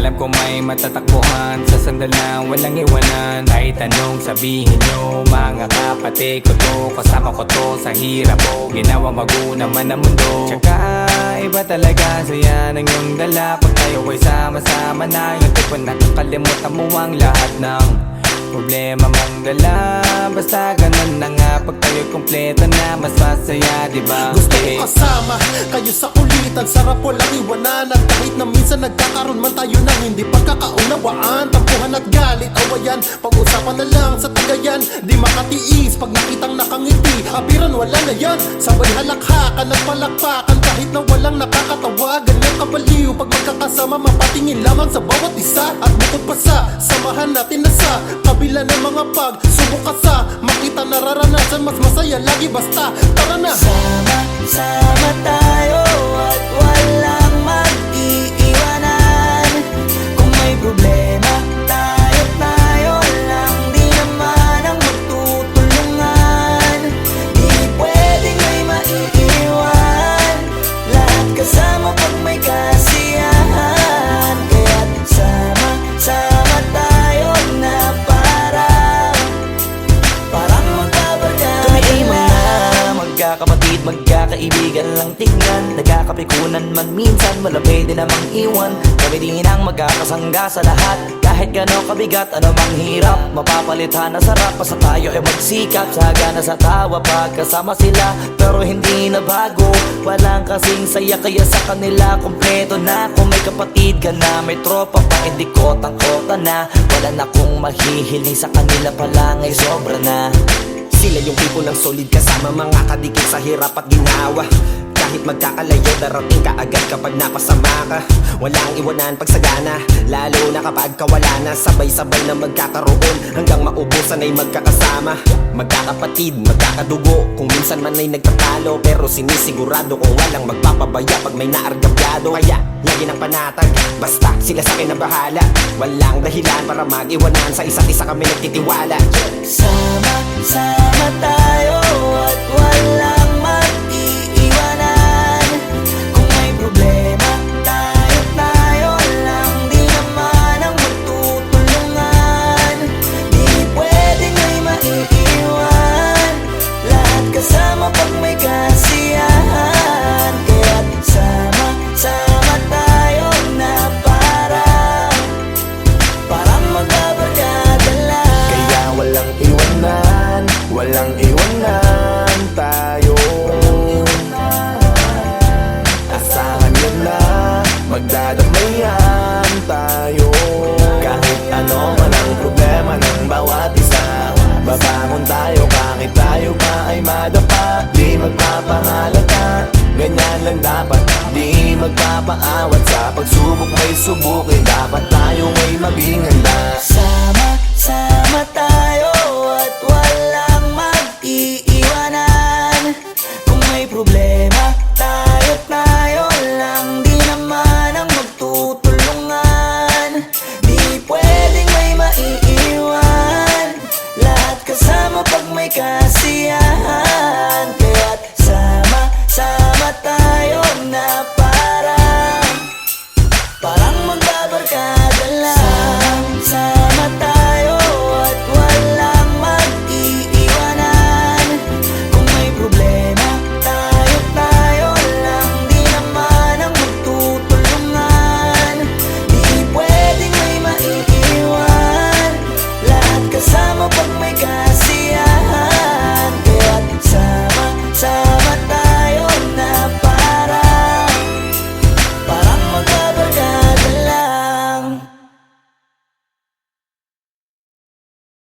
Alam ko may matatakbuhan sa sandalang walang iwanan. Kahit anong sabihin nyo, mga kapatid ko to, kasama ko to sa hirap ko, ginawa mago naman ang mundo. Tsaka iba talaga saya ng iyong dala. Pag tayo ay sama-sama na, yung tipo nakakalimutan mo ang lahat ng problema mong dala. Basta ganun na nga, pag tayo'y kompleto na, mas masaya, diba? Gusto ko kasama kayo sa kulitan, sarap walang iwanan. At kahit na minsan nagkakaroon man tayo ng hindi pagkakaunawaan, tampuhan at galit, awayan, pag-usapan na lang sa tagayan. Di makatiis pag nakitang nakangiti, abiran wala na yan. Sabay halakhakan at palakpakan kahit na walang nakakatawa. Ganyan kabaliw pag magkakasama, mapatingin lamang sa bawat isa. At bukod pa sa samahan natin na sa kabila ng mga pagsubok ka sa makita nararanasan, mas masaya lagi basta tara na. Sama tayo at walang mag-iiwanan. Kung may problema, tayo lang, di naman ang magtutulungan. Di pwedeng may maiiwan, lahat kasama pag may kasiyahan. Kaya't sama tayo na parang magbabarkada. Kami ay mga magkakapatid, magkakaibigan lang tingnan. Nagkakapikunan man minsan, wala pwede namang iwan. Kami din ang magkakasangga sa lahat. Kahit gano'ng kabigat, ano mang hirap, mapapalitan na sarap. Basta tayo ay magsikap, sagana sa tawa pagkasama sila. Pero hindi na bago, walang kasing saya. Kaya sa kanila kompleto na. Kung may kapatid ka na, may tropa pa, hindi kotang-kota na. Wala na kong mahihiling sa kanila pala, ngay sobra na. Sila yung tipo ng solid kasama, mga kadikit sa hirap at ginawa. Kahit magkakalayo, darating ka agad kapag napasama ka. Walang iwanan pag sagana, lalo na kapag kawala na. Sabay-sabay na magkakaroon hanggang maubusan ay magkakasama. Magkakapatid, magkakadugo, kung minsan man ay nagtatalo, pero sinisigurado kung walang magpapabaya pag may naargabyado. Kaya lagi ng panatag, basta sila sa akin na bahala. Walang dahilan para mag-iwanan, sa isa't isa kami nagtitiwala. Sama tayo at walang